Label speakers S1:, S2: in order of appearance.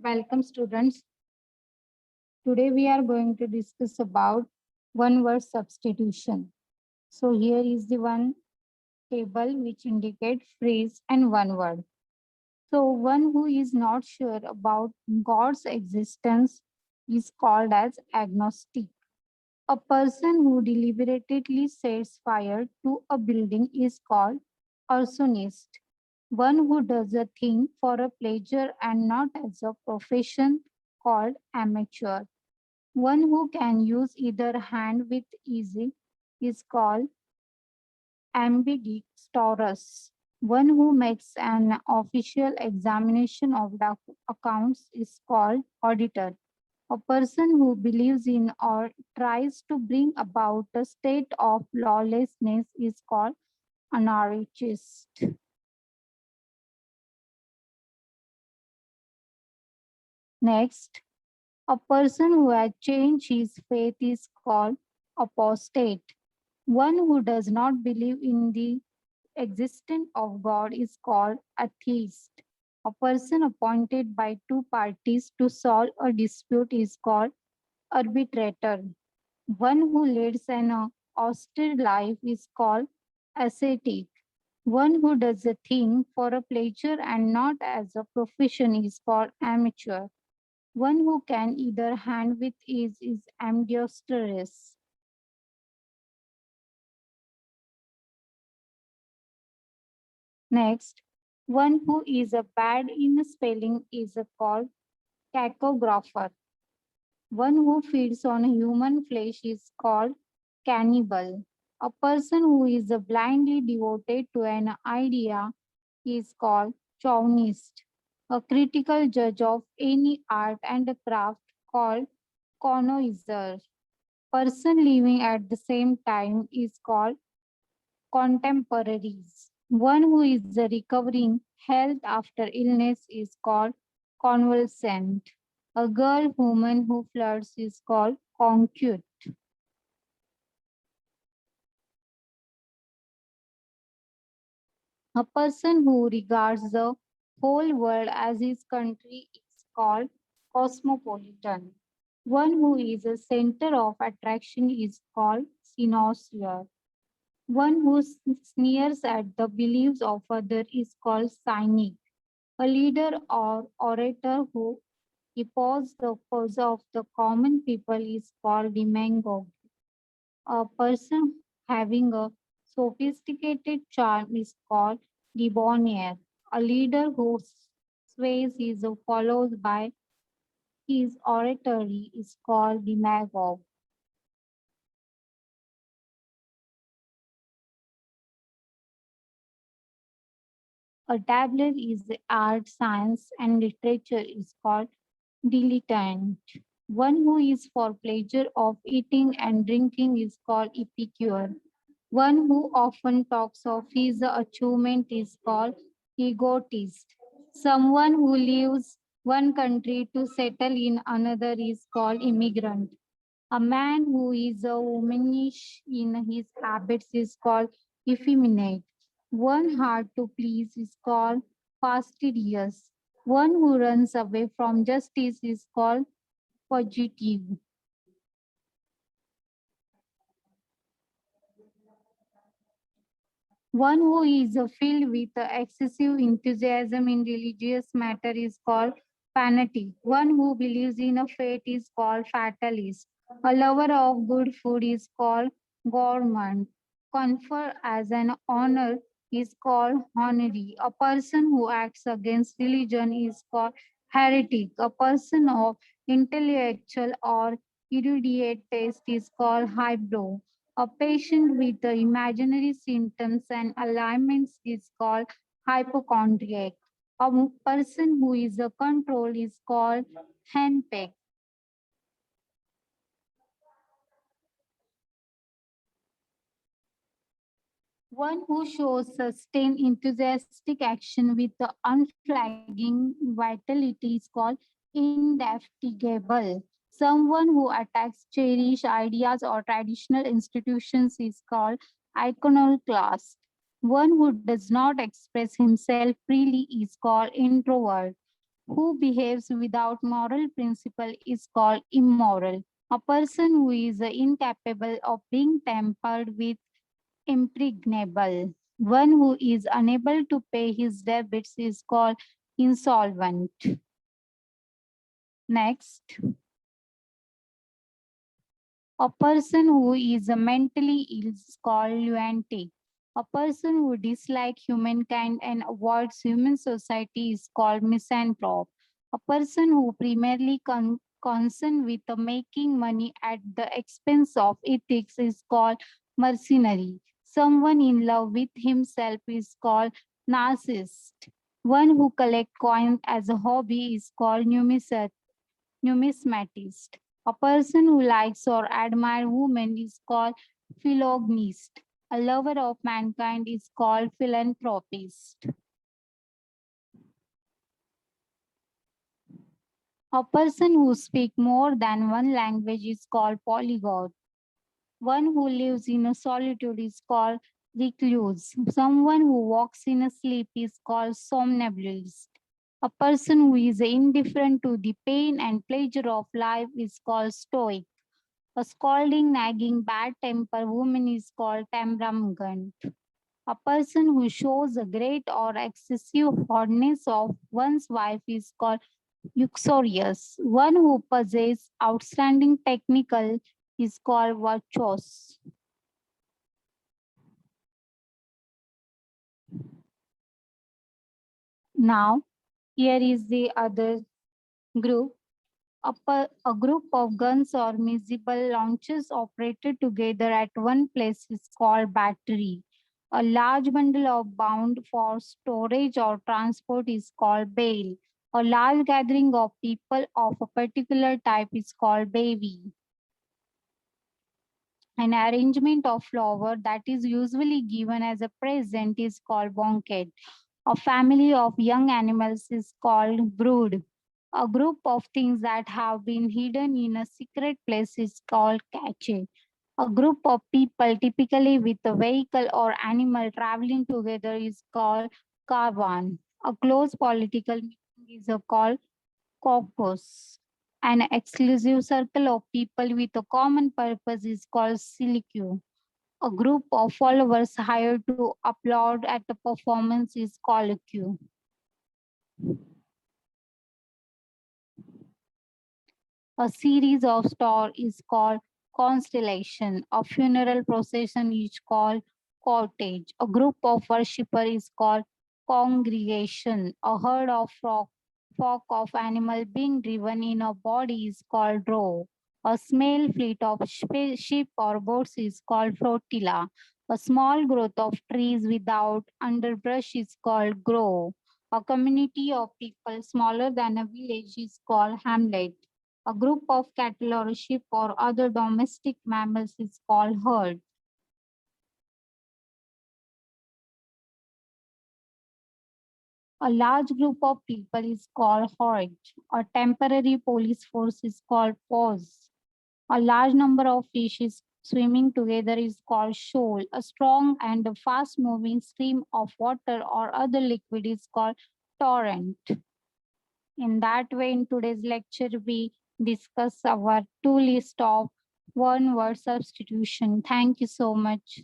S1: Welcome students. Today we are going to discuss about one word substitution. So here is the one table which indicate phrase and one word. So one who is not sure about God's existence is called as agnostic. A person who deliberately sets fire to a building is called arsonist. One who does a thing for a pleasure and not as a profession called amateur. One who can use either hand with ease is called ambidextrous. One who makes an official examination of the accounts is called auditor. A person who believes in or tries to bring about a state of lawlessness is called anarchist. Next, a person who has changed his faith is called apostate. One who does not believe in the existence of God is called atheist. A person appointed by two parties to solve a dispute is called arbitrator. One who leads an austere life is called ascetic. One who does a thing for a pleasure and not as a profession is called amateur. One who can either hand with ease is ambidextrous. Next, one who is a bad in spelling is called cacographer. One who feeds on human flesh is called cannibal. A person who is blindly devoted to an idea is called chauvinist. A critical judge of any art and craft called connoisseur. Person living at the same time is called contemporaries. One who is recovering health after illness is called convalescent. A girl woman who flirts is called concubine. A person who regards the whole world as his country is called cosmopolitan. One who is a center of attraction is called cynosure. One who sneers at the beliefs of others is called cynic. A leader or orator who opposes the cause of the common people is called demagogue. A person having a sophisticated charm is called debonair. A leader who sways his followers by his oratory is called demagogue. A dabbler is the art, science, and literature is called dilettante. One who is for pleasure of eating and drinking is called epicure. One who often talks of his achievement is called egotist. Someone who leaves one country to settle in another is called immigrant. A man who is a womanish in his habits is called effeminate. One hard to please is called fastidious. One who runs away from justice is called fugitive. One who is filled with excessive enthusiasm in religious matter is called fanatic. One who believes in a fate is called fatalist. A lover of good food is called gourmand. Confer as an honor is called honorary. A person who acts against religion is called heretic. A person of intellectual or erudite taste is called highbrow. A patient with the imaginary symptoms and alignments is called hypochondriac. A person who is a control is called henpecked. One who shows sustained enthusiastic action with the unflagging vitality is called indefatigable. Someone who attacks cherished ideas or traditional institutions is called iconoclast. One who does not express himself freely is called introvert. who behaves without moral principle is called immoral. A person who is incapable of being tempered with impregnable. One who is unable to pay his debts is called insolvent. Next, a person who is mentally ill is called lunatic. A person who dislikes humankind and avoids human society is called misanthrope. A person who primarily concerned with making money at the expense of ethics is called mercenary. Someone in love with himself is called narcissist. One who collects coins as a hobby is called numismatist. A person who likes or admires women is called philogynist. A lover of mankind is called philanthropist. A person who speaks more than one language is called polyglot. One who lives in a solitude is called recluse. Someone who walks in a sleep is called somnambulist. A person who is indifferent to the pain and pleasure of life is called stoic. A scolding, nagging, bad temper woman is called temperament. A person who shows a great or excessive fondness of one's wife is called uxorious. One who possesses outstanding technical is called virtuous. Now, here is the other group. A group of guns or missile launchers operated together at one place is called battery. A large bundle of bound for storage or transport is called bale. A large gathering of people of a particular type is called bevy. An arrangement of flower that is usually given as a present is called banquet. A family of young animals is called brood. A group of things that have been hidden in a secret place is called cache. A group of people, typically with a vehicle or animal traveling together, is called caravan. A close political meeting is called caucus. An exclusive circle of people with a common purpose is called silk. A group of followers hired to applaud at the performance is called a queue. A series of stars is called constellation. A funeral procession is called cortege. A group of worshippers is called congregation. A herd of flock of animal being driven in a body is called drove. A small fleet of ship or boats is called flotilla. A small growth of trees without underbrush is called grove. A community of people smaller than a village is called hamlet. A group of cattle or sheep or other domestic mammals is called herd. A large group of people is called horde. A temporary police force is called force. A large number of fishes swimming together is called shoal. A strong and fast moving stream of water or other liquid is called torrent. In that way, in today's lecture, we discuss our two list of one word substitution. Thank you so much.